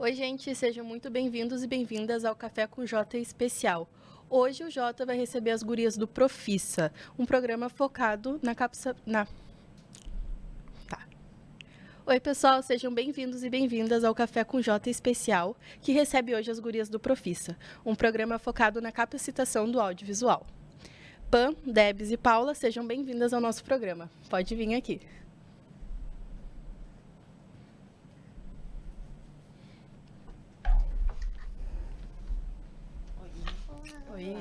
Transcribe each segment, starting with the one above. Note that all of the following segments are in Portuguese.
Oi, gente, sejam muito bem-vindos e bem-vindas ao Café com Jota especial. Hoje o Jota vai receber as gurias do Profissa, um programa focado na Tá. Oi, pessoal, sejam bem-vindos e bem-vindas ao Café com Jota especial, que recebe hoje as gurias do Profissa, um programa focado na capacitação do audiovisual. Pan, Debs e Paula, sejam bem-vindas ao nosso programa. Pode vir aqui. Oi.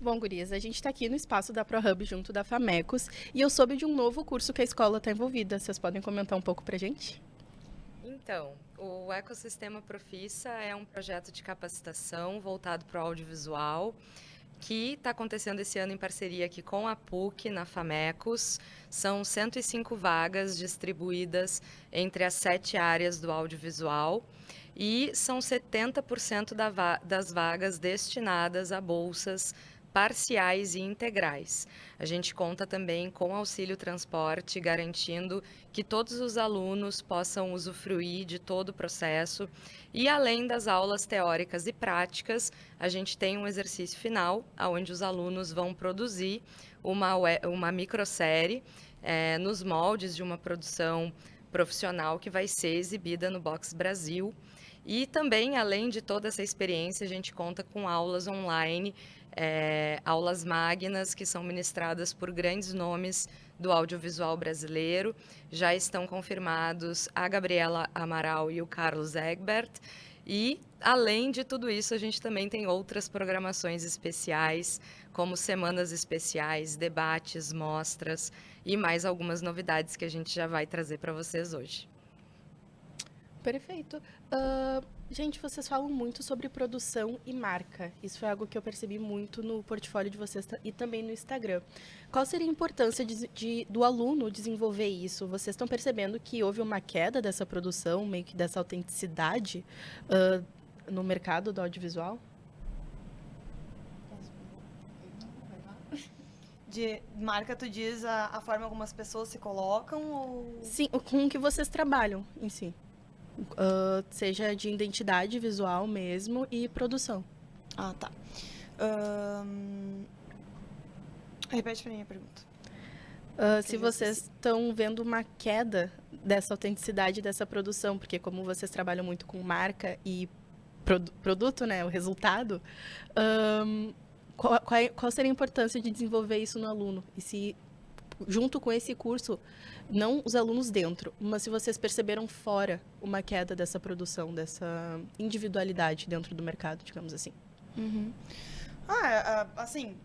Bom, gurias, a gente está aqui no espaço da ProHub junto da Famecos e eu soube de um novo curso que a escola está envolvida. Vocês podem comentar um pouco para a gente? Então, o Ecossistema Profissa é um projeto de capacitação voltado para o audiovisual que está acontecendo esse ano em parceria aqui com a PUC, na Famecos. São 105 vagas distribuídas entre as 7 áreas do audiovisual e são 70% das vagas destinadas a bolsas parciais e integrais. A gente conta também com auxílio transporte, garantindo que todos os alunos possam usufruir de todo o processo. E além das aulas teóricas e práticas, a gente tem um exercício final, onde os alunos vão produzir uma microsérie nos moldes de uma produção profissional que vai ser exibida no Box Brasil. E também, além de toda essa experiência, a gente conta com aulas online, aulas magnas que são ministradas por grandes nomes do audiovisual brasileiro. Já estão confirmados a Gabriela Amaral e o Carlos Egbert. E, além de tudo isso, a gente também tem outras programações especiais, como semanas especiais, debates, mostras e mais algumas novidades que a gente já vai trazer para vocês hoje. Perfeito. Gente, vocês falam muito sobre produção e marca. Isso foi algo que eu percebi muito no portfólio de vocês e também no Instagram. Qual seria a importância do aluno desenvolver isso? Vocês estão percebendo que houve uma queda dessa produção, meio que dessa autenticidade no mercado do audiovisual? De marca, tu diz a forma como as pessoas se colocam ou... Sim, com o que vocês trabalham em si. Seja de identidade visual mesmo e produção. Ah, tá. Repete pra mim a pergunta. Se vocês estão vendo uma queda dessa autenticidade dessa produção, porque como vocês trabalham muito com marca e produto, né, o resultado, qual seria a importância de desenvolver isso no aluno? E se, junto com esse curso, não os alunos dentro, mas se vocês perceberam fora uma queda dessa produção, dessa individualidade dentro do mercado, digamos assim. Uhum. Assim,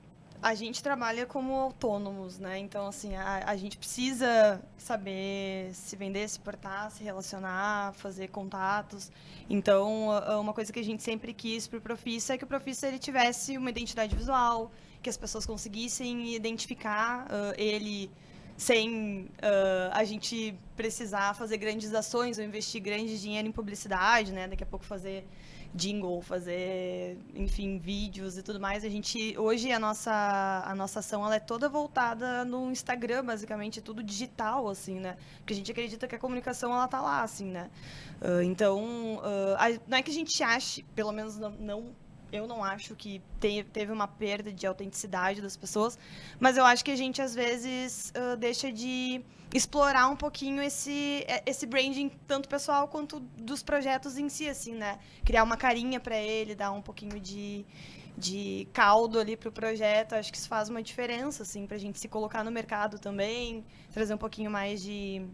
a gente trabalha como autônomos, né? Então, assim, a gente precisa saber se vender, se portar, se relacionar, fazer contatos. Então, uma coisa que a gente sempre quis para o Profissa é que o Profissa ele tivesse uma identidade visual, que as pessoas conseguissem identificar ele sem a gente precisar fazer grandes ações ou investir grande dinheiro em publicidade, né? Daqui a pouco fazer jingle, fazer, enfim, vídeos e tudo mais. Hoje a nossa ação ela é toda voltada no Instagram, basicamente, tudo digital, assim, né? Porque a gente acredita que a comunicação ela tá lá, assim, né? Não é que a gente ache, pelo menos eu não acho que teve uma perda de autenticidade das pessoas, mas eu acho que a gente, às vezes, deixa de explorar um pouquinho esse branding, tanto pessoal quanto dos projetos em si, assim, né? Criar uma carinha para ele, dar um pouquinho de caldo ali pro projeto. Acho que isso faz uma diferença, assim, pra gente se colocar no mercado também, trazer um pouquinho mais de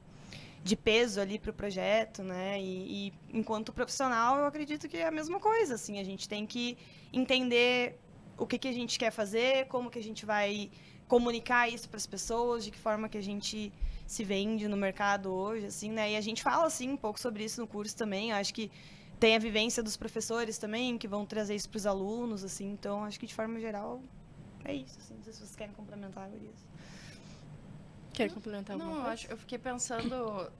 peso ali para o projeto, né? E enquanto profissional, eu acredito que é a mesma coisa, assim, a gente tem que entender o que a gente quer fazer, como que a gente vai comunicar isso para as pessoas, de que forma que a gente se vende no mercado hoje, assim, né? E a gente fala, assim, um pouco sobre isso no curso também. Eu acho que tem a vivência dos professores também, que vão trazer isso para os alunos, assim. Então, acho que, de forma geral, é isso, assim. Não sei se vocês querem complementar, Gurias. Quer complementar alguma coisa? Eu fiquei pensando,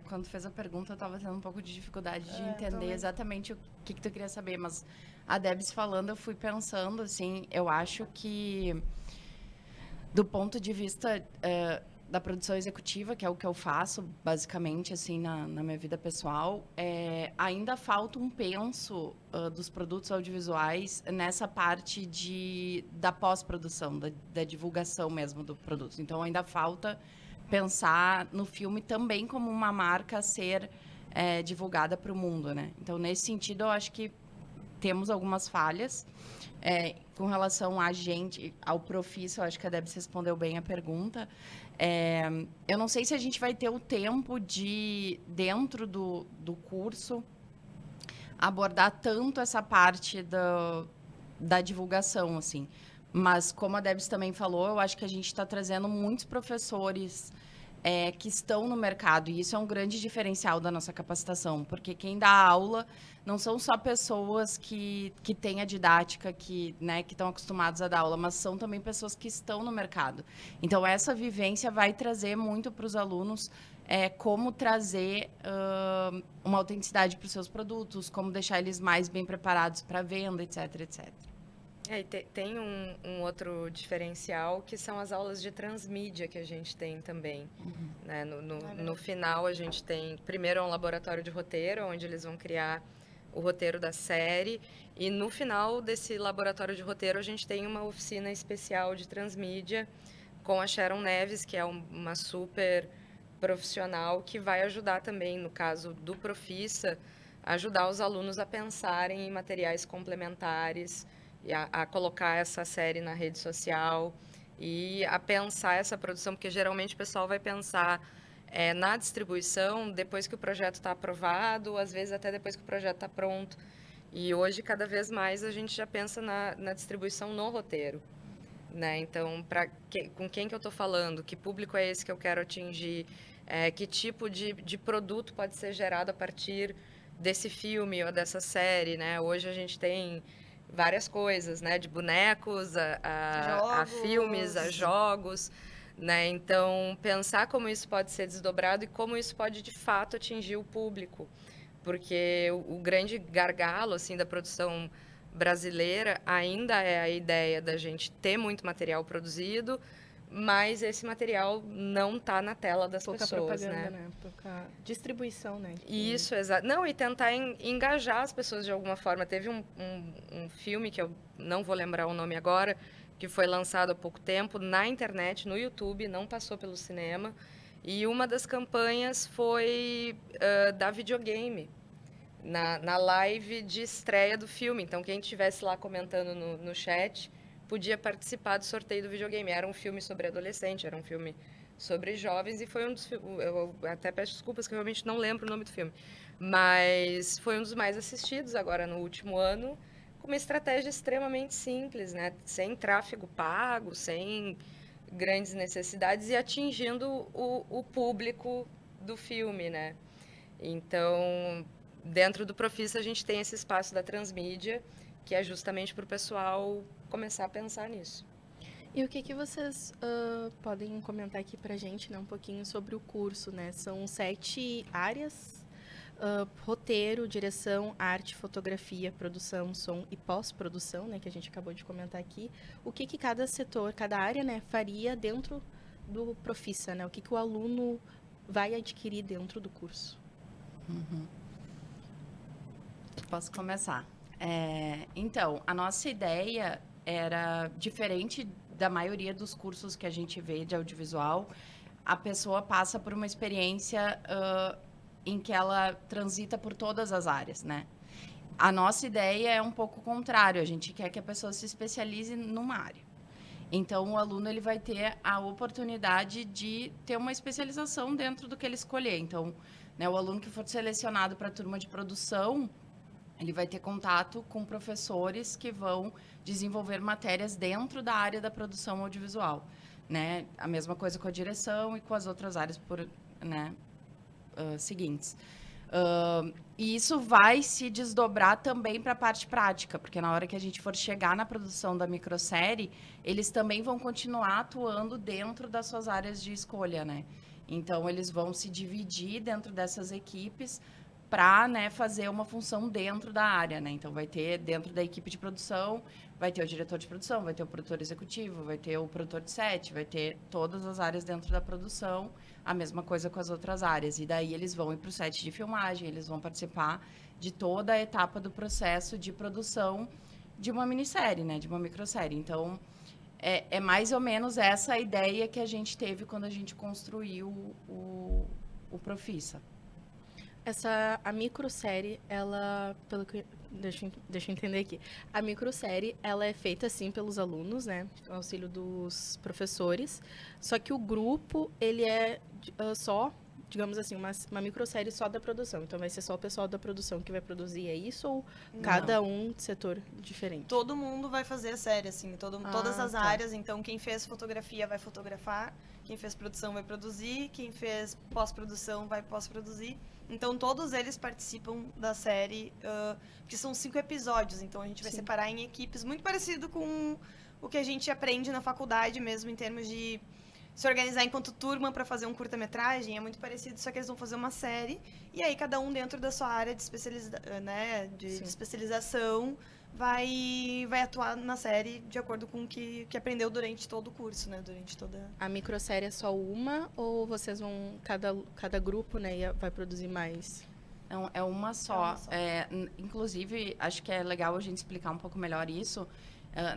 quando fez a pergunta, eu estava tendo um pouco de dificuldade de entender exatamente o que tu queria saber, mas a Debs falando, eu fui pensando, assim, eu acho que, do ponto de vista da produção executiva, que é o que eu faço, basicamente, assim, na minha vida pessoal, ainda falta um penso dos produtos audiovisuais nessa parte da pós-produção, da divulgação mesmo do produto. Então, ainda falta pensar no filme também como uma marca a ser divulgada para o mundo, né? Então, nesse sentido, eu acho que temos algumas falhas. Com relação ao Profissa, eu acho que a Debs respondeu bem a pergunta. Eu não sei se a gente vai ter o tempo de, dentro do curso, abordar tanto essa parte da divulgação, assim. Mas, como a Debs também falou, eu acho que a gente está trazendo muitos professores que estão no mercado, e isso é um grande diferencial da nossa capacitação, porque quem dá aula não são só pessoas que têm a didática, que estão acostumados a dar aula, mas são também pessoas que estão no mercado. Então, essa vivência vai trazer muito para os alunos como trazer uma autenticidade para os seus produtos, como deixar eles mais bem preparados para a venda, etc, etc. E tem um outro diferencial, que são as aulas de transmídia que a gente tem também. Né? No final, a gente tem, primeiro, um laboratório de roteiro, onde eles vão criar o roteiro da série. E no final desse laboratório de roteiro, a gente tem uma oficina especial de transmídia com a Sharon Neves, que é uma super profissional, que vai ajudar também, no caso do Profissa, ajudar os alunos a pensarem em materiais complementares, e a colocar essa série na rede social e a pensar essa produção, porque geralmente o pessoal vai pensar na distribuição depois que o projeto está aprovado, às vezes até depois que o projeto está pronto. E hoje, cada vez mais, a gente já pensa na distribuição no roteiro. Né? Então, com quem que eu estou falando? Que público é esse que eu quero atingir? Que tipo de produto pode ser gerado a partir desse filme ou dessa série? Né? Hoje a gente tem várias coisas, né? De bonecos a filmes, a jogos, né? Então, pensar como isso pode ser desdobrado e como isso pode, de fato, atingir o público. Porque o grande gargalo, assim, da produção brasileira ainda é a ideia da gente ter muito material produzido, mas esse material não está na tela das Pouca pessoas, propaganda, né? Pouca distribuição, né? Isso, exato. Não, e tentar engajar as pessoas de alguma forma. Teve um filme, que eu não vou lembrar o nome agora, que foi lançado há pouco tempo na internet, no YouTube, não passou pelo cinema. E uma das campanhas foi da videogame, na live de estreia do filme. Então, quem estivesse lá comentando no chat podia participar do sorteio do videogame. Era um filme sobre adolescente, era um filme sobre jovens, e foi um dos filmes... Eu até peço desculpas que eu realmente não lembro o nome do filme. Mas foi um dos mais assistidos agora no último ano, com uma estratégia extremamente simples, né? Sem tráfego pago, sem grandes necessidades e atingindo o público do filme, né? Então, dentro do Profissa, a gente tem esse espaço da transmídia, que é justamente para o pessoal começar a pensar nisso. E o que vocês podem comentar aqui para a gente, né, um pouquinho sobre o curso, né? São 7 áreas: roteiro, direção, arte, fotografia, produção, som e pós-produção, né, que a gente acabou de comentar aqui. O que cada setor, cada área, né, faria dentro do Profissa, né? O que o aluno vai adquirir dentro do curso? Posso começar? Então, a nossa ideia era diferente da maioria dos cursos que a gente vê de audiovisual. A pessoa passa por uma experiência em que ela transita por todas as áreas, né? A nossa ideia é um pouco o contrário. A gente quer que a pessoa se especialize numa área. Então, o aluno ele vai ter a oportunidade de ter uma especialização dentro do que ele escolher. Então, né, o aluno que for selecionado para a turma de produção, ele vai ter contato com professores que vão desenvolver matérias dentro da área da produção audiovisual, né? A mesma coisa com a direção e com as outras áreas seguintes. E isso vai se desdobrar também para a parte prática, porque na hora que a gente for chegar na produção da microsérie, eles também vão continuar atuando dentro das suas áreas de escolha, né? Então, eles vão se dividir dentro dessas equipes para, né, fazer uma função dentro da área, né? Então vai ter dentro da equipe de produção, vai ter o diretor de produção, vai ter o produtor executivo, vai ter o produtor de set, vai ter todas as áreas dentro da produção, a mesma coisa com as outras áreas. E daí eles vão ir para o set de filmagem, eles vão participar de toda a etapa do processo de produção de uma minissérie, né, de uma microsérie. Então, é mais ou menos essa a ideia que a gente teve quando a gente construiu o Profissa. A microsérie, ela, pelo que deixa eu entender aqui. A microsérie, ela é feita assim pelos alunos, né, com auxílio dos professores. Só que o grupo, ele é só, digamos assim, uma microsérie só da produção. Então vai ser só o pessoal da produção que vai produzir, é isso, ou cada um de setor diferente? Todo mundo vai fazer a série, assim, todas as tá. áreas. Então, quem fez fotografia vai fotografar, quem fez produção vai produzir, quem fez pós-produção vai pós-produzir. Então, todos eles participam da série, porque são 5 episódios. Então, a gente vai separar em equipes, muito parecido com o que a gente aprende na faculdade mesmo, em termos de se organizar enquanto turma para fazer um curta-metragem. É muito parecido, só que eles vão fazer uma série. E aí, cada um dentro da sua área de especialização vai atuar na série de acordo com o que aprendeu durante todo o curso, né? Durante toda... A microsérie é só uma, ou vocês vão, cada grupo, né, vai produzir mais? Não, é uma só. Inclusive, acho que é legal a gente explicar um pouco melhor isso.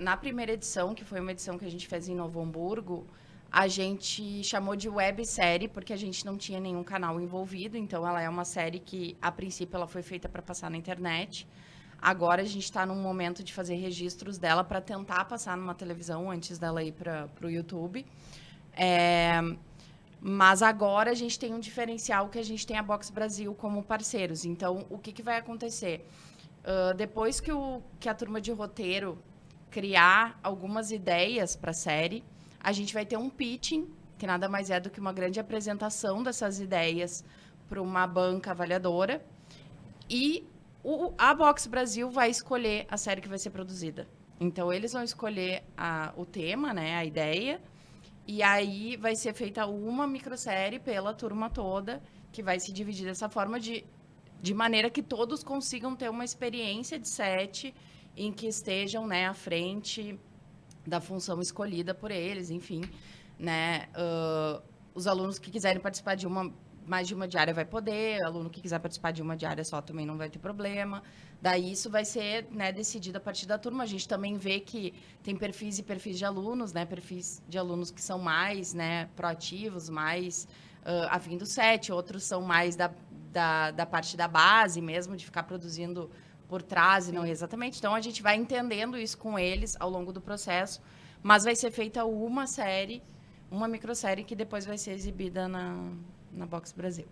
Na primeira edição, que foi uma edição que a gente fez em Novo Hamburgo, a gente chamou de websérie, porque a gente não tinha nenhum canal envolvido. Então, ela é uma série que, a princípio, ela foi feita para passar na internet. Agora, a gente está num momento de fazer registros dela para tentar passar numa televisão antes dela ir para o YouTube. Mas agora a gente tem um diferencial que a gente tem a Box Brasil como parceiros. Então, o que vai acontecer? Depois que a turma de roteiro criar algumas ideias para a série, a gente vai ter um pitching, que nada mais é do que uma grande apresentação dessas ideias para uma banca avaliadora. E a Box Brasil vai escolher a série que vai ser produzida. Então, eles vão escolher o tema, né, a ideia, e aí vai ser feita uma microsérie pela turma toda, que vai se dividir dessa forma, de maneira que todos consigam ter uma experiência de set em que estejam, né, à frente da função escolhida por eles, enfim, né? Os alunos que quiserem participar de mais de uma diária vai poder, o aluno que quiser participar de uma diária só também não vai ter problema. Daí isso vai ser, né, decidido a partir da turma. A gente também vê que tem perfis e perfis de alunos, né, perfis de alunos que são mais, né, proativos, mais afim do set, outros são mais da parte da base mesmo, de ficar produzindo por trás e não exatamente. Então, a gente vai entendendo isso com eles ao longo do processo, mas vai ser feita uma série, uma microsérie que depois vai ser exibida na Box Brasil.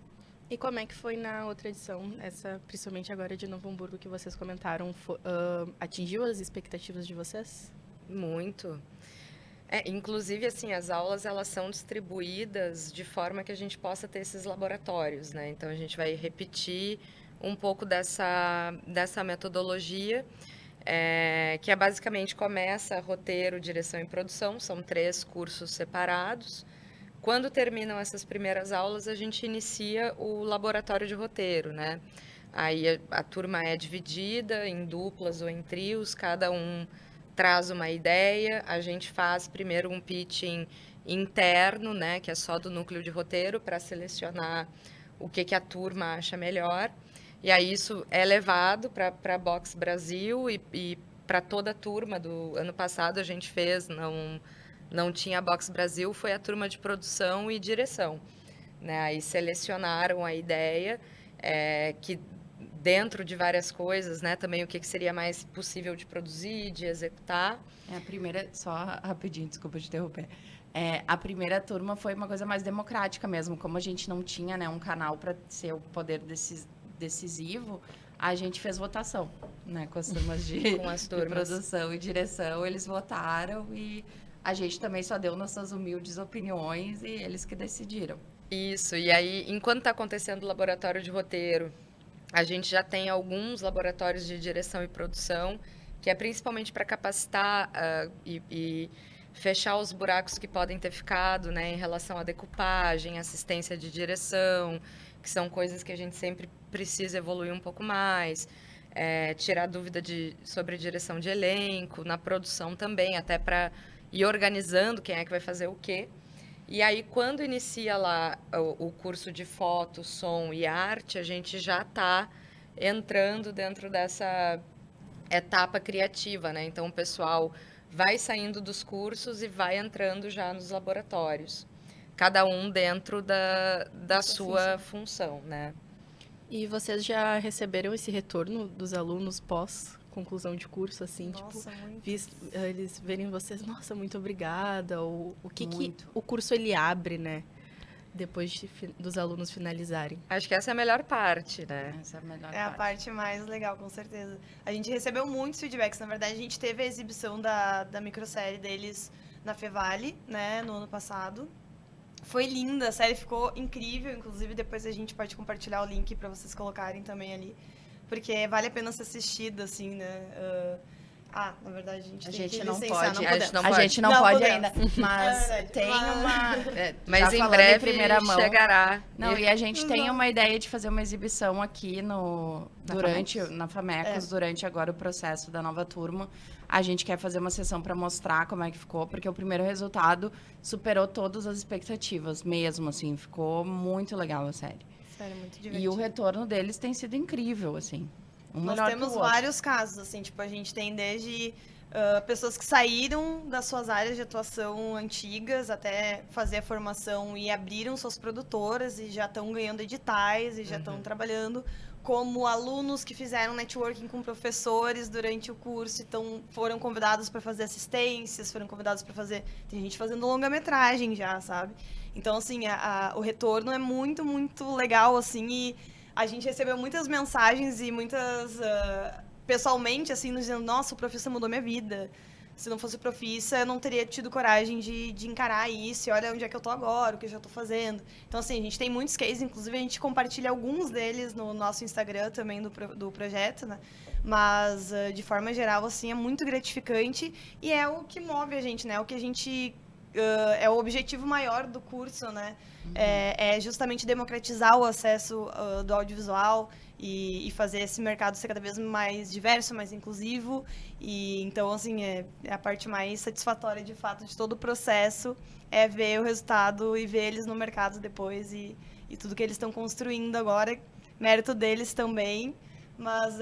E como é que foi na outra edição, essa, principalmente agora de Novo Hamburgo, que vocês comentaram, atingiu as expectativas de vocês? Muito. Inclusive, assim, as aulas, elas são distribuídas de forma que a gente possa ter esses laboratórios, né? Então, a gente vai repetir um pouco dessa metodologia, que basicamente começa roteiro, direção e produção, são 3 cursos separados. Quando terminam essas primeiras aulas, a gente inicia o laboratório de roteiro, né? Aí a turma é dividida em duplas ou em trios, cada um traz uma ideia, a gente faz primeiro um pitching interno, né, que é só do núcleo de roteiro, para selecionar o que a turma acha melhor. E aí isso é levado para a Box Brasil e para toda a turma do ano passado a gente fez, não tinha a Box Brasil, foi a turma de produção e direção, né? Aí selecionaram a ideia, que dentro de várias coisas, né, também o que seria mais possível de produzir, de executar. A primeira, só rapidinho, desculpa te interromper. A primeira turma foi uma coisa mais democrática mesmo, como a gente não tinha, né, um canal para ser o poder decisivo, a gente fez votação, né, com as turmas de produção e direção, eles votaram e a gente também só deu nossas humildes opiniões e eles que decidiram. Isso, e aí, enquanto está acontecendo o laboratório de roteiro, a gente já tem alguns laboratórios de direção e produção, que é principalmente para capacitar e fechar os buracos que podem ter ficado, né, em relação à decupagem, assistência de direção, que são coisas que a gente sempre precisa evoluir um pouco mais, tirar dúvida sobre direção de elenco, na produção também, até para ir organizando quem é que vai fazer o quê. E aí, quando inicia lá o curso de foto, som e arte, a gente já está entrando dentro dessa etapa criativa, né? Então, o pessoal vai saindo dos cursos e vai entrando já nos laboratórios. Cada um dentro da sua função, né? E vocês já receberam esse retorno dos alunos pós-conclusão de curso, assim, Nossa, muito. eles verem vocês, nossa, muito obrigada, ou o que Muito. o curso ele abre, né, depois dos alunos finalizarem? Acho que essa é a melhor parte, né? Essa é a melhor É a parte mais legal, com certeza. A gente recebeu muitos feedbacks. Na verdade, a gente teve a exibição da microsérie deles na Fevale, né, no ano passado. Foi linda, a série ficou incrível. Inclusive, depois a gente pode compartilhar o link para vocês colocarem também ali. Porque vale a pena ser assistido, assim, né? Na verdade, a gente A tem gente que não licenciar, pode. A gente não A pode. gente não Não pode podemos. ainda. Mas É verdade. tem uma. Mas já em falando breve primeira mão. chegará. Não, e a gente tem uma ideia de fazer uma exibição aqui na Famecos, durante agora o processo da nova turma. A gente quer fazer uma sessão para mostrar como é que ficou, porque o primeiro resultado superou todas as expectativas mesmo, assim, ficou muito legal a série. Sério, muito E divertido. o retorno deles tem sido incrível, assim. Nós temos vários casos, assim, tipo, a gente tem desde pessoas que saíram das suas áreas de atuação antigas até fazer a formação e abriram suas produtoras e já estão ganhando editais e já estão trabalhando, como alunos que fizeram networking com professores durante o curso, então foram convidados para fazer assistências, foram convidados para fazer... Tem gente fazendo longa-metragem já, sabe? Então, assim, o retorno é muito, muito legal, assim, e a gente recebeu muitas mensagens e muitas... pessoalmente, assim, nos dizendo, nossa, o Profissa mudou minha vida. Se não fosse o Profissa, eu não teria tido coragem de encarar isso. E olha onde é que eu tô agora, o que eu já tô fazendo. Então, assim, a gente tem muitos cases. Inclusive, a gente compartilha alguns deles no nosso Instagram também do projeto, né? Mas, de forma geral, assim, é muito gratificante. E é o que move a gente, né? O que a gente... é o objetivo maior do curso, né? É justamente democratizar o acesso do audiovisual e fazer esse mercado ser cada vez mais diverso, mais inclusivo. E então, assim, é a parte mais satisfatória, de fato, de todo o processo, é ver o resultado e ver eles no mercado depois e tudo que eles estão construindo agora. Mérito deles também, mas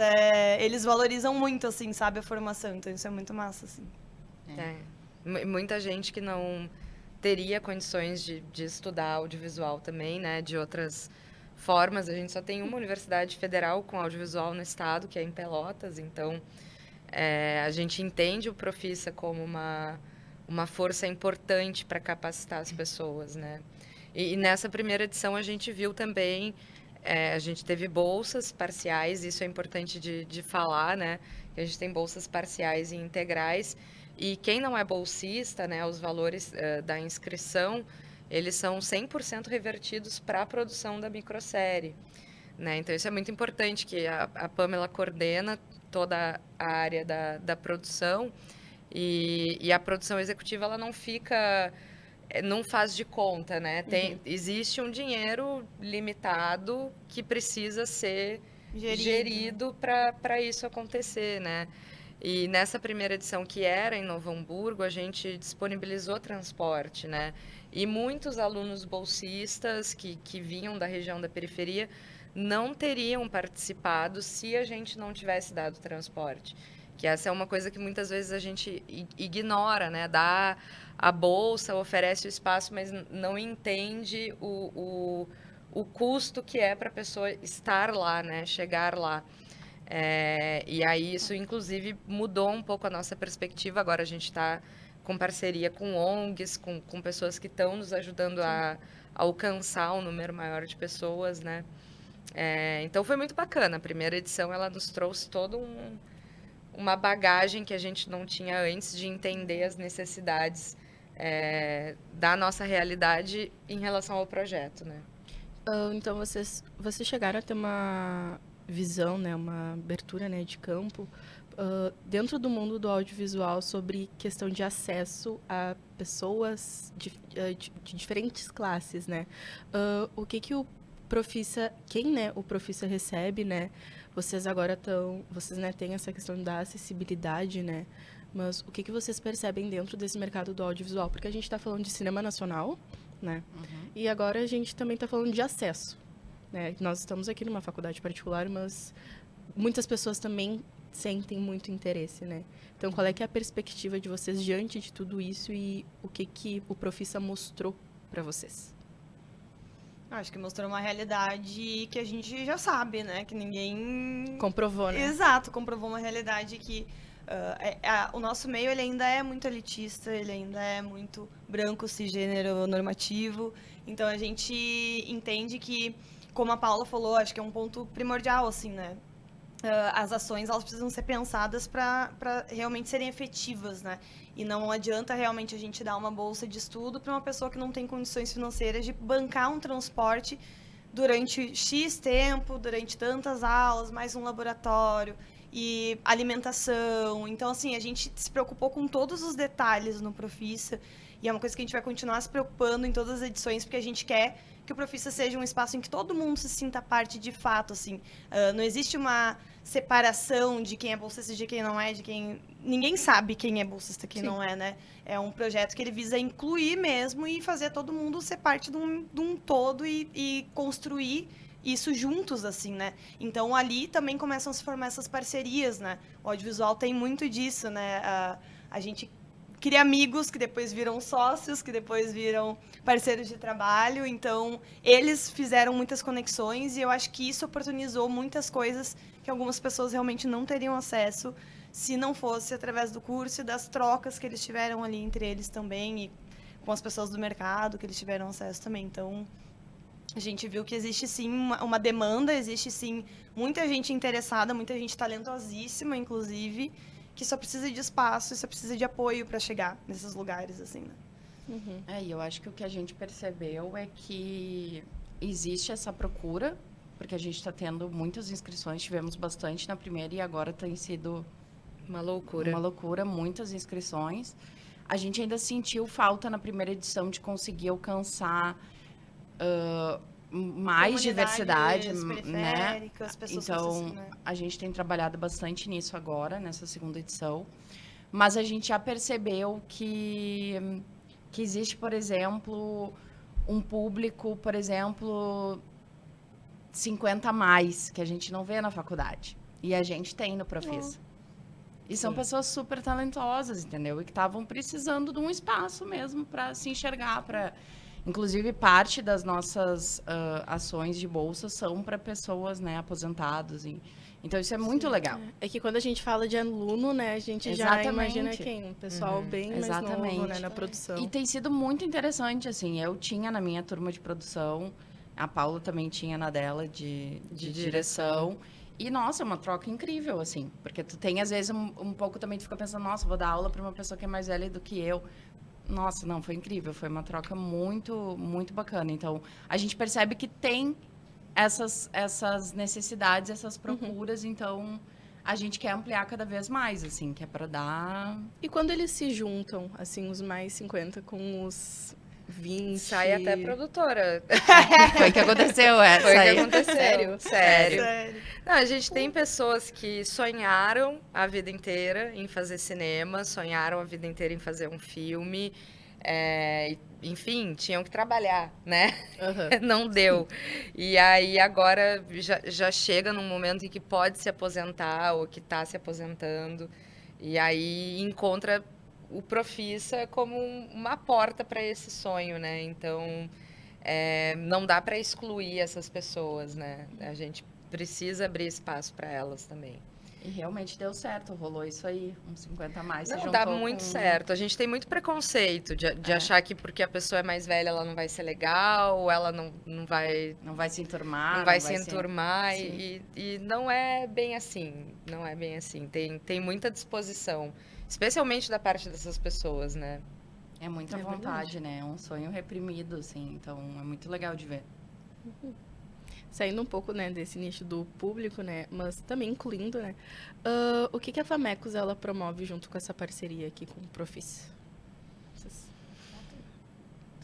eles valorizam muito, assim, sabe, a formação. Então, isso é muito massa, assim. Muita gente que não teria condições de estudar audiovisual também, né, de outras formas. A gente só tem uma universidade federal com audiovisual no estado, que é em Pelotas, então a gente entende o Profissa como uma força importante para capacitar as pessoas, né? E nessa primeira edição a gente viu também, a gente teve bolsas parciais, isso é importante de falar, né? Que a gente tem bolsas parciais e integrais, e quem não é bolsista, né, os valores da inscrição, eles são 100% revertidos para a produção da microsérie, né? Então, isso é muito importante, que a Pamela coordena toda a área da produção e a produção executiva, ela não fica... não faz de conta, né? Existe um dinheiro limitado que precisa ser gerido para isso acontecer, né? E nessa primeira edição, que era em Novo Hamburgo, a gente disponibilizou transporte, né? E muitos alunos bolsistas que vinham da região da periferia não teriam participado se a gente não tivesse dado transporte. Que essa é uma coisa que muitas vezes a gente ignora, né? Dá a bolsa, oferece o espaço, mas não entende o custo que é para a pessoa estar lá, né? Chegar lá. E aí isso, inclusive, mudou um pouco a nossa perspectiva. Agora a gente está com parceria com ONGs, com pessoas que estão nos ajudando a alcançar um número maior de pessoas, né? Então foi muito bacana. A primeira edição, ela nos trouxe toda uma bagagem que a gente não tinha antes, de entender as necessidades da nossa realidade em relação ao projeto, né? Então, vocês chegaram a ter uma visão, né, uma abertura, né, de campo dentro do mundo do audiovisual sobre questão de acesso a pessoas de diferentes classes, né? O que o Profissa, quem, né, o Profissa recebe, né? Vocês agora vocês, né, têm essa questão da acessibilidade, né? Mas o que vocês percebem dentro desse mercado do audiovisual? Porque a gente está falando de cinema nacional, né? E agora a gente também está falando de acesso, né? Nós estamos aqui numa faculdade particular, mas muitas pessoas também sentem muito interesse, né? Então, qual é que é a perspectiva de vocês diante de tudo isso e o que o Profissa mostrou para vocês? Acho que mostrou uma realidade que a gente já sabe, né? Que ninguém... Comprovou, né? Exato, comprovou uma realidade que o nosso meio ele ainda é muito elitista, ele ainda é muito branco, cisgênero, normativo. Então, a gente entende que, como a Paula falou, acho que é um ponto primordial, assim, né? As ações elas precisam ser pensadas para realmente serem efetivas, né? E não adianta realmente a gente dar uma bolsa de estudo para uma pessoa que não tem condições financeiras de bancar um transporte durante X tempo, durante tantas aulas, mais um laboratório e alimentação. Então, assim, a gente se preocupou com todos os detalhes no Profissa e é uma coisa que a gente vai continuar se preocupando em todas as edições, porque a gente quer que o Profissa seja um espaço em que todo mundo se sinta parte de fato, assim. Não existe uma separação de quem é bolsista e de quem não é, de quem... Ninguém sabe quem é bolsista e quem não é, né? É um projeto que ele visa incluir mesmo e fazer todo mundo ser parte de um todo e construir isso juntos, assim, né? Então, ali também começam a se formar essas parcerias, né? O audiovisual tem muito disso, né? A gente cria amigos que depois viram sócios, que depois viram parceiros de trabalho. Então, eles fizeram muitas conexões e eu acho que isso oportunizou muitas coisas que algumas pessoas realmente não teriam acesso se não fosse através do curso e das trocas que eles tiveram ali entre eles também e com as pessoas do mercado que eles tiveram acesso também. Então, a gente viu que existe sim uma demanda, existe sim muita gente interessada, muita gente talentosíssima, inclusive, que só precisa de espaço e só precisa de apoio para chegar nesses lugares, assim, né? E eu acho que o que a gente percebeu é que existe essa procura, porque a gente está tendo muitas inscrições, tivemos bastante na primeira e agora tem sido uma loucura, muitas inscrições. A gente ainda sentiu falta na primeira edição de conseguir alcançar mais diversidade, né? Então, a gente tem trabalhado bastante nisso agora, nessa segunda edição. Mas a gente já percebeu que existe, por exemplo, um público, por exemplo, 50 a mais, que a gente não vê na faculdade. E a gente tem no Profissa. E são pessoas super talentosas, entendeu? E que estavam precisando de um espaço mesmo para se enxergar, para... Inclusive, parte das nossas ações de bolsa são para pessoas, né, aposentados. Então, isso é muito legal. É que quando a gente fala de aluno, né, a gente já imagina quem? Um pessoal bem mais novo, né, na produção. E tem sido muito interessante, assim. Eu tinha na minha turma de produção, a Paula também tinha na dela de direção. E, nossa, é uma troca incrível, assim. Porque tu tem, às vezes, um pouco também, tu fica pensando, nossa, vou dar aula para uma pessoa que é mais velha do que eu. Nossa, não, foi incrível. Foi uma troca muito, muito bacana. Então, a gente percebe que tem essas necessidades, essas procuras. Então, a gente quer ampliar cada vez mais, assim, que é para dar... E quando eles se juntam, assim, os mais 50 com os 20... Sai até produtora. Foi o que aconteceu, Foi o que aconteceu. Sério? Não, a gente tem pessoas que sonharam a vida inteira em fazer cinema, sonharam a vida inteira em fazer um filme, enfim, tinham que trabalhar, né? Não deu. E aí agora já chega num momento em que pode se aposentar ou que está se aposentando, e aí encontra o Profissa como uma porta para esse sonho, né? Então, não dá para excluir essas pessoas, né? A gente precisa abrir espaço para elas também. E realmente deu certo, rolou isso aí, uns 50 a mais. Não, dá muito certo. A gente tem muito preconceito de achar que porque a pessoa é mais velha ela não vai ser legal, ou ela não vai... Não vai se enturmar. Não vai se enturmar. E não é bem assim. Não é bem assim. Tem muita disposição, especialmente da parte dessas pessoas, né? É muita vontade, né? É um sonho reprimido, assim. Então, é muito legal de ver. Saindo um pouco, né, desse nicho do público, né, mas também incluindo, né, o que a Famecos, ela promove junto com essa parceria aqui com o Profissa?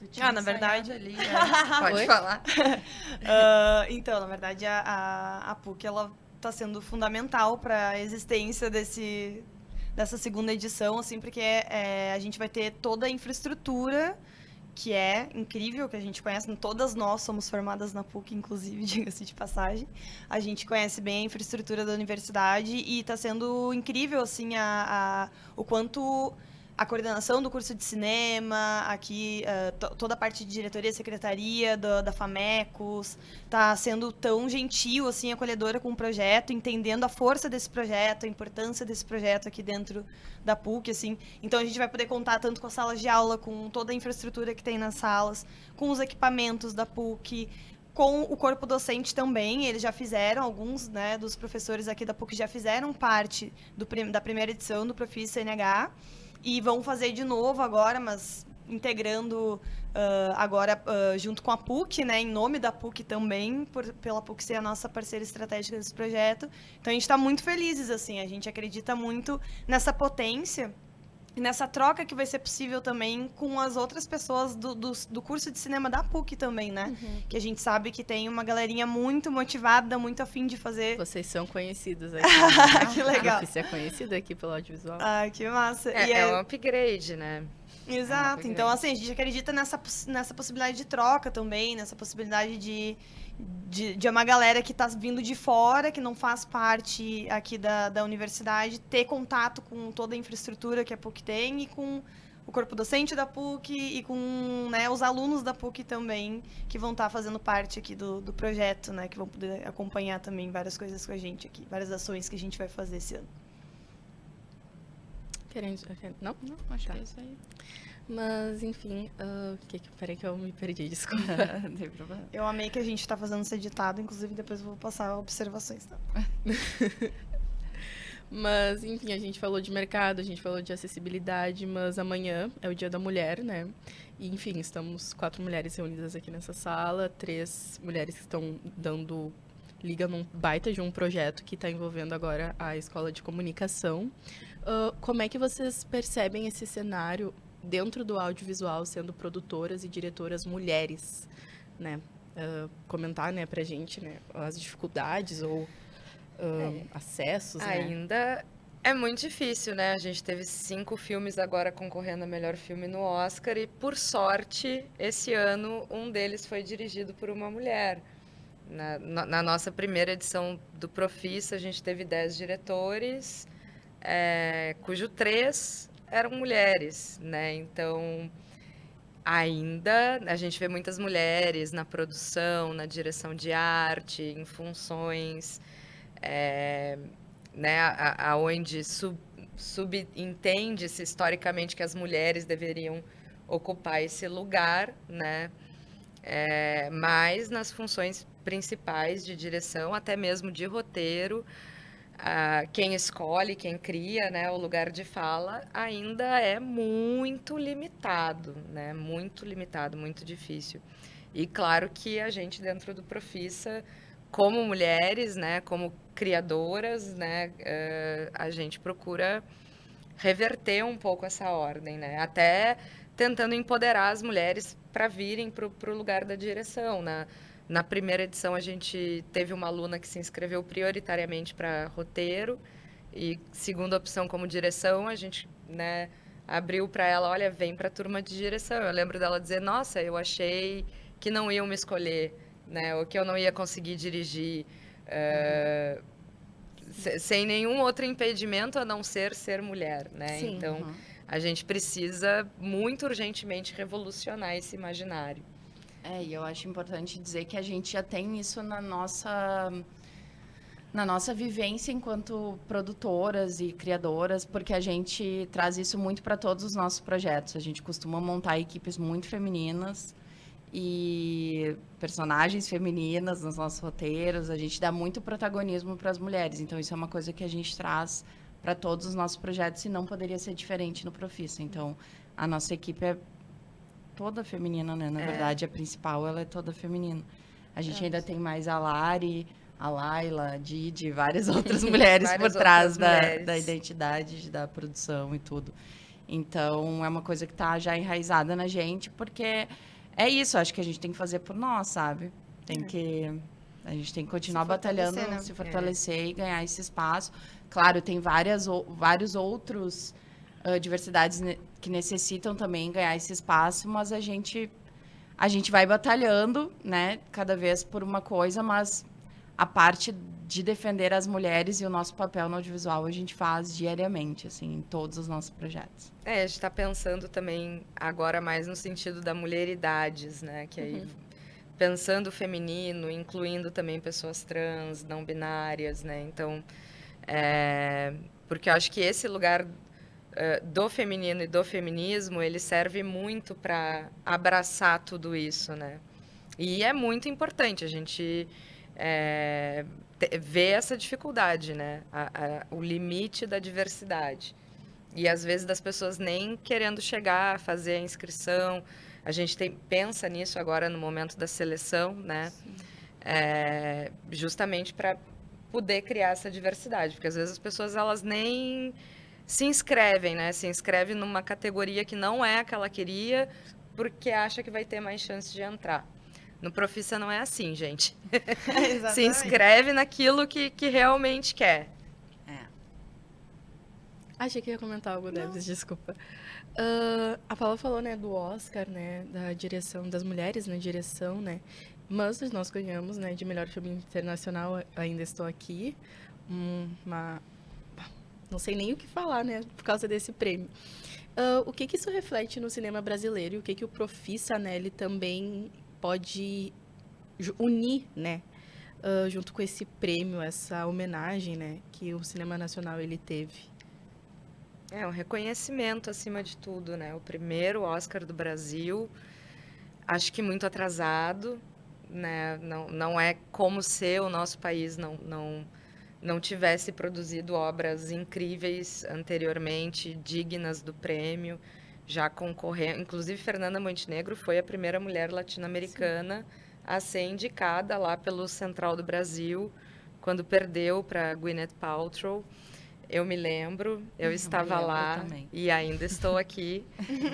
Tu tinha na verdade... ali. Pode Oi? falar. Então, na verdade, a PUC, ela está sendo fundamental para a existência dessa segunda edição, assim, porque a gente vai ter toda a infraestrutura que é incrível, que a gente conhece. Todas nós somos formadas na PUC, inclusive, diga-se de passagem. A gente conhece bem a infraestrutura da universidade e está sendo incrível, assim, o quanto a coordenação do curso de cinema, aqui, toda a parte de diretoria e secretaria da FAMECOS, está sendo tão gentil, assim, acolhedora com o projeto, entendendo a força desse projeto, a importância desse projeto aqui dentro da PUC, assim. Então, a gente vai poder contar tanto com as salas de aula, com toda a infraestrutura que tem nas salas, com os equipamentos da PUC, com o corpo docente também. Eles já fizeram, alguns, né, dos professores aqui da PUC já fizeram parte da primeira edição do Profissa NH, e vão fazer de novo agora, mas integrando agora junto com a PUC, né, em nome da PUC também, pela PUC ser a nossa parceira estratégica desse projeto. Então, a gente está muito felizes, assim, a gente acredita muito nessa potência e nessa troca que vai ser possível também com as outras pessoas do curso de cinema da PUC também, né? Que a gente sabe que tem uma galerinha muito motivada, muito afim de fazer. Vocês são conhecidos aqui. Né? Que legal. Você é conhecida aqui pelo audiovisual. Ah, que massa. É um upgrade, né? Exato. Então, assim, a gente acredita nessa possibilidade de troca também, nessa possibilidade de uma galera que está vindo de fora, que não faz parte aqui da universidade, ter contato com toda a infraestrutura que a PUC tem e com o corpo docente da PUC e com, né, os alunos da PUC também, que vão estar fazendo parte aqui do projeto, né, que vão poder acompanhar também várias coisas com a gente aqui, várias ações que a gente vai fazer esse ano. Não? Não, acho Tá. que é isso aí. Mas, enfim, peraí que eu me perdi, desculpa. Não tem problema. Eu amei que a gente está fazendo esse editado, inclusive depois eu vou passar observações. Tá? Mas, enfim, a gente falou de mercado, a gente falou de acessibilidade, mas amanhã é o Dia da Mulher, né? E, enfim, estamos 4 mulheres reunidas aqui nessa sala, 3 mulheres que estão dando liga num baita de um projeto que está envolvendo agora a Escola de Comunicação. Como é que vocês percebem esse cenário dentro do audiovisual, sendo produtoras e diretoras mulheres, né? Comentar, né, pra gente, né, as dificuldades ou acessos, né? Ainda é muito difícil, né? A gente teve 5 filmes agora concorrendo a melhor filme no Oscar e, por sorte, esse ano um deles foi dirigido por uma mulher. Na nossa primeira edição do Profissa, a gente teve 10 diretores, cujo 3 eram mulheres, né? Então, ainda a gente vê muitas mulheres na produção, na direção de arte, em funções, né? Aonde subentende-se historicamente que as mulheres deveriam ocupar esse lugar, né? Mas nas funções principais de direção, até mesmo de roteiro, quem escolhe, quem cria, né, o lugar de fala, ainda é muito limitado, né? Muito limitado, muito difícil. E claro que a gente dentro do Profissa, como mulheres, né, como criadoras, né, a gente procura reverter um pouco essa ordem, né? Até tentando empoderar as mulheres para virem para o lugar da direção. Na primeira edição, a gente teve uma aluna que se inscreveu prioritariamente para roteiro e, segunda opção como direção, a gente, né, abriu para ela, olha, vem para a turma de direção. Eu lembro dela dizer, nossa, eu achei que não iam me escolher, né, ou que eu não ia conseguir dirigir sem nenhum outro impedimento a não ser mulher, né? Sim. Então, a gente precisa muito urgentemente revolucionar esse imaginário. E eu acho importante dizer que a gente já tem isso na nossa vivência enquanto produtoras e criadoras, porque a gente traz isso muito para todos os nossos projetos. A gente costuma montar equipes muito femininas e personagens femininas nos nossos roteiros. A gente dá muito protagonismo para as mulheres. Então, isso é uma coisa que a gente traz para todos os nossos projetos e não poderia ser diferente no Profissa. Então, a nossa equipe é toda feminina, né? Na verdade, a principal, ela é toda feminina. A gente ainda tem mais a Lari, a Laila, a Didi, várias outras mulheres por trás da identidade, da produção e tudo. Então, é uma coisa que está já enraizada na gente, porque é isso, acho que a gente tem que fazer por nós, sabe? A gente tem que continuar batalhando, né? se fortalecer e ganhar esse espaço. Claro, tem vários outros diversidades que necessitam também ganhar esse espaço, mas a gente vai batalhando, né, cada vez por uma coisa, mas a parte de defender as mulheres e o nosso papel no audiovisual a gente faz diariamente, assim, em todos os nossos projetos. A gente está pensando também agora mais no sentido da mulheridades, né? Que aí pensando o feminino, incluindo também pessoas trans, não binárias, né? Então, porque eu acho que esse lugar do feminino e do feminismo, ele serve muito para abraçar tudo isso, né? E é muito importante a gente ver essa dificuldade, né? O limite da diversidade. E às vezes das pessoas nem querendo chegar, fazer a inscrição. A gente pensa nisso agora no momento da seleção, né? Justamente para poder criar essa diversidade, porque às vezes as pessoas elas nem se inscrevem, né? Se inscrevem numa categoria que não é a que ela queria, porque acha que vai ter mais chance de entrar. No Profissa não é assim, gente. Se inscreve naquilo que realmente quer. Achei que ia comentar algo, Debs, desculpa. A Paula falou, né, do Oscar, né, da direção das mulheres na direção, né, mas nós ganhamos, né, de melhor filme internacional, Ainda Estou Aqui, não sei nem o que falar, né, por causa desse prêmio. O que isso reflete no cinema brasileiro e o que o Profissa, né, ele também pode unir, né, junto com esse prêmio, essa homenagem, né, que o cinema nacional ele teve? Um reconhecimento acima de tudo, né? O primeiro Oscar do Brasil, acho que muito atrasado, né? Não é como se o nosso país não tivesse produzido obras incríveis anteriormente, dignas do prêmio, já concorrendo. Inclusive, Fernanda Montenegro foi a primeira mulher latino-americana a ser indicada lá pelo Central do Brasil, quando perdeu para Gwyneth Paltrow. Eu me lembro, eu estava lá também. E ainda estou aqui,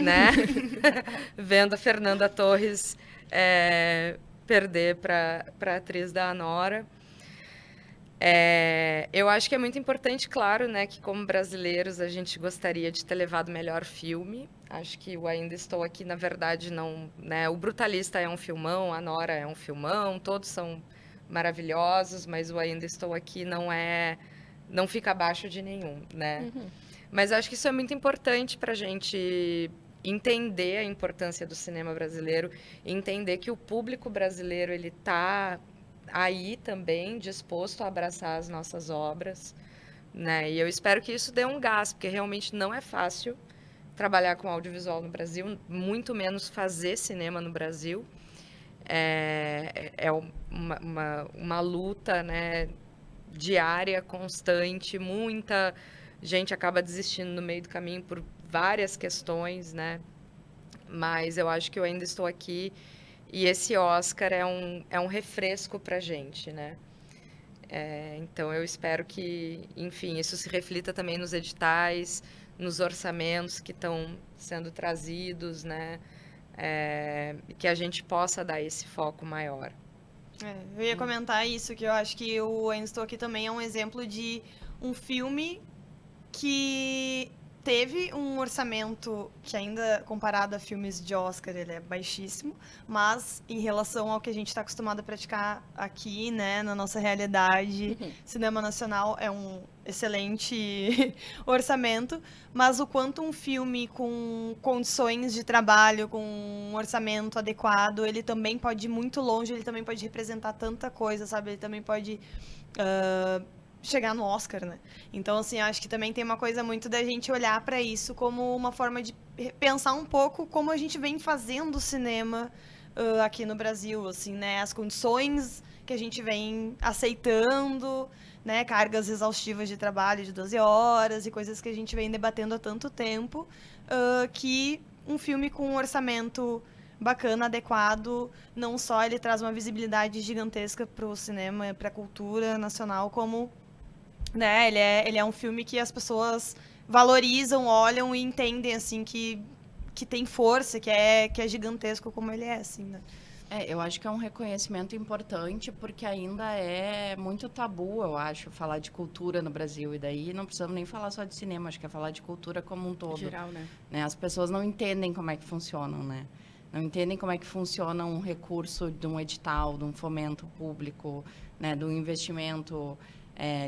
né? Vendo a Fernanda Torres perder para a atriz da Anora. Eu acho que é muito importante, claro, né, que como brasileiros a gente gostaria de ter levado o melhor filme. Acho que o Ainda Estou Aqui, na verdade, não, né? O Brutalista é um filmão, a Anora é um filmão, todos são maravilhosos, mas o Ainda Estou Aqui não fica abaixo de nenhum, né? Mas acho que isso é muito importante para a gente entender a importância do cinema brasileiro, entender que o público brasileiro ele está aí também disposto a abraçar as nossas obras, né? E eu espero que isso dê um gás, porque realmente não é fácil trabalhar com audiovisual no Brasil, muito menos fazer cinema no Brasil. É uma luta, né? Diária, constante, muita gente acaba desistindo no meio do caminho por várias questões, né? Mas eu acho que eu ainda estou aqui e esse Oscar é um refresco para a gente, né? Então eu espero que, enfim, isso se reflita também nos editais, nos orçamentos que estão sendo trazidos, né? Que a gente possa dar esse foco maior. Eu ia comentar isso, que eu acho que o Ainda Estou Aqui também é um exemplo de um filme que teve um orçamento que ainda, comparado a filmes de Oscar, ele é baixíssimo, mas em relação ao que a gente está acostumado a praticar aqui, né, na nossa realidade, cinema nacional é um excelente orçamento, mas o quanto um filme com condições de trabalho, com um orçamento adequado, ele também pode ir muito longe, ele também pode representar tanta coisa, sabe? Ele também pode chegar no Oscar, né? Então, assim, acho que também tem uma coisa muito da gente olhar para isso como uma forma de pensar um pouco como a gente vem fazendo cinema aqui no Brasil, assim, né? As condições que a gente vem aceitando, né? Cargas exaustivas de trabalho de 12 horas e coisas que a gente vem debatendo há tanto tempo, que um filme com um orçamento bacana, adequado, não só ele traz uma visibilidade gigantesca para o cinema, para a cultura nacional, como, né, ele é um filme que as pessoas valorizam, olham e entendem, assim, que que tem força, que é gigantesco como ele é, assim, né? Eu acho que é um reconhecimento importante, porque ainda é muito tabu, eu acho, falar de cultura no Brasil. E daí não precisamos nem falar só de cinema, acho que é falar de cultura como um todo. Geral, né? As pessoas não entendem como é que funcionam, né? Não entendem como é que funciona um recurso de um edital, de um fomento público, né? De um investimento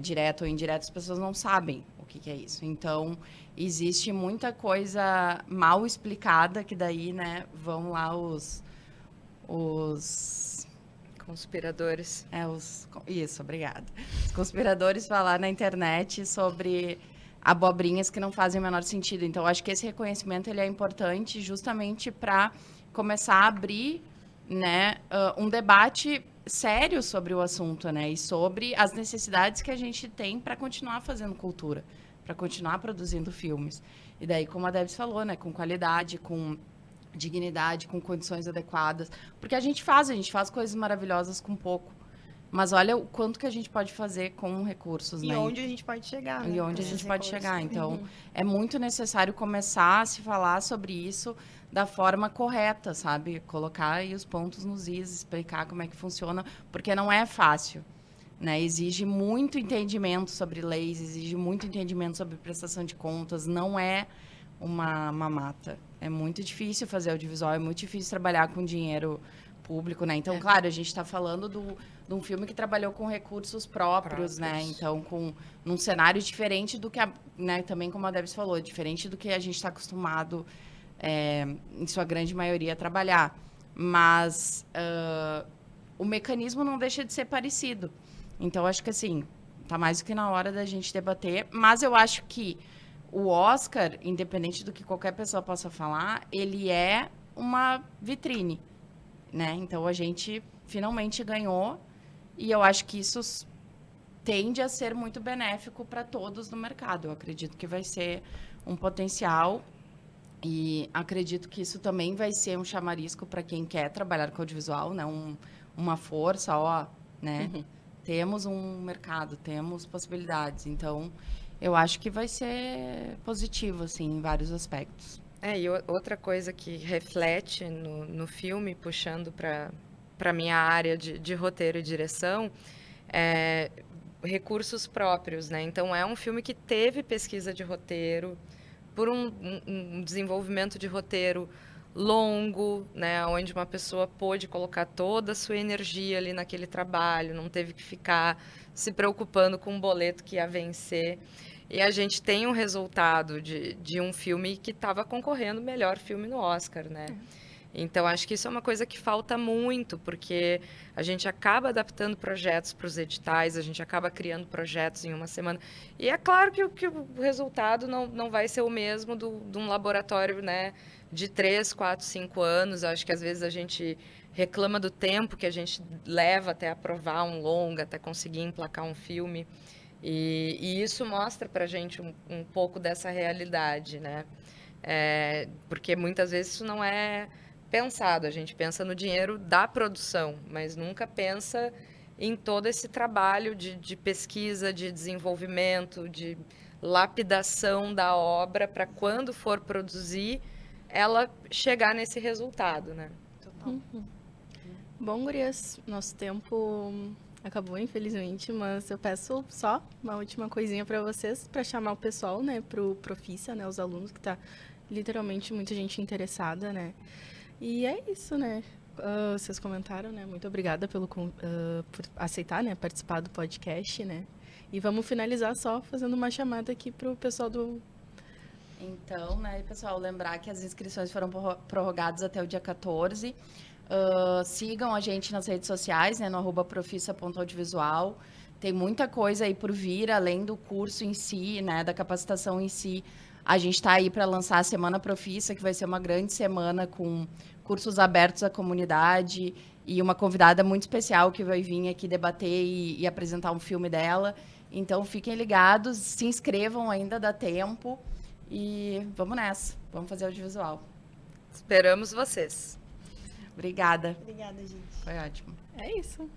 direto ou indireto. As pessoas não sabem o que é isso. Então, existe muita coisa mal explicada que daí, né? Vão lá os conspiradores. Isso, obrigada. Os conspiradores falar na internet sobre abobrinhas que não fazem o menor sentido. Então, acho que esse reconhecimento ele é importante justamente para começar a abrir, né, um debate sério sobre o assunto, né, e sobre as necessidades que a gente tem para continuar fazendo cultura, para continuar produzindo filmes. E daí, como a Debs falou, né, com qualidade, com dignidade, com condições adequadas. Porque a gente faz coisas maravilhosas com pouco. Mas olha o quanto que a gente pode fazer com recursos, e né? E onde a gente pode chegar, né? E onde a gente pode chegar. Então, é muito necessário começar a se falar sobre isso da forma correta, sabe? Colocar aí os pontos nos is, explicar como é que funciona, porque não é fácil. Né? Exige muito entendimento sobre leis, exige muito entendimento sobre prestação de contas, não é uma mamata. É muito difícil fazer audiovisual, é muito difícil trabalhar com dinheiro público, né? Então, claro, a gente está falando de um filme que trabalhou com recursos próprios, né? Então, num cenário diferente do que, né? Também como a Debs falou, diferente do que a gente está acostumado, em sua grande maioria, a trabalhar. Mas o mecanismo não deixa de ser parecido. Então, acho que, assim, tá mais do que na hora da gente debater. Mas eu acho que o Oscar, independente do que qualquer pessoa possa falar, ele é uma vitrine, né? Então, a gente finalmente ganhou e eu acho que isso tende a ser muito benéfico para todos no mercado. Eu acredito que vai ser um potencial e acredito que isso também vai ser um chamarisco para quem quer trabalhar com audiovisual, né? Uma força, né? Uhum. Temos um mercado, temos possibilidades. Então, eu acho que vai ser positivo, assim, em vários aspectos. E outra coisa que reflete no filme, puxando para a minha área de roteiro e direção, é recursos próprios, né? Então, é um filme que teve pesquisa de roteiro, por um desenvolvimento de roteiro longo, né? Onde uma pessoa pôde colocar toda a sua energia ali naquele trabalho, não teve que ficar se preocupando com um boleto que ia vencer. E a gente tem um resultado de um filme que estava concorrendo melhor filme no Oscar, né? Então, acho que isso é uma coisa que falta muito, porque a gente acaba adaptando projetos para os editais, a gente acaba criando projetos em uma semana. E é claro que o resultado não vai ser o mesmo de um laboratório, né, de 3, 4, 5 anos. Acho que às vezes a gente reclama do tempo que a gente leva até aprovar um longa, até conseguir emplacar um filme. E isso mostra para a gente um pouco dessa realidade, né? Porque muitas vezes isso não é pensado. A gente pensa no dinheiro da produção, mas nunca pensa em todo esse trabalho de pesquisa, de desenvolvimento, de lapidação da obra para quando for produzir, ela chegar nesse resultado, né? Total. Uhum. Bom, gurias, nosso tempo acabou, infelizmente, mas eu peço só uma última coisinha para vocês, para chamar o pessoal, né, pro Profissa, né, os alunos, que tá literalmente muita gente interessada, né? E é isso, né? Vocês comentaram, né? Muito obrigada por aceitar, né, participar do podcast, né? E vamos finalizar só fazendo uma chamada aqui pro pessoal do... Então, né, pessoal, lembrar que as inscrições foram prorrogadas até o dia 14. Sigam a gente nas redes sociais, né, no @profissa.audiovisual. Tem muita coisa aí por vir, além do curso em si, né, da capacitação em si. A gente está aí para lançar a Semana Profissa, que vai ser uma grande semana com cursos abertos à comunidade e uma convidada muito especial que vai vir aqui debater e apresentar um filme dela. Então, fiquem ligados, se inscrevam, ainda dá tempo. E vamos nessa, vamos fazer audiovisual. Esperamos vocês. Obrigada. Obrigada, gente. Foi ótimo. É isso.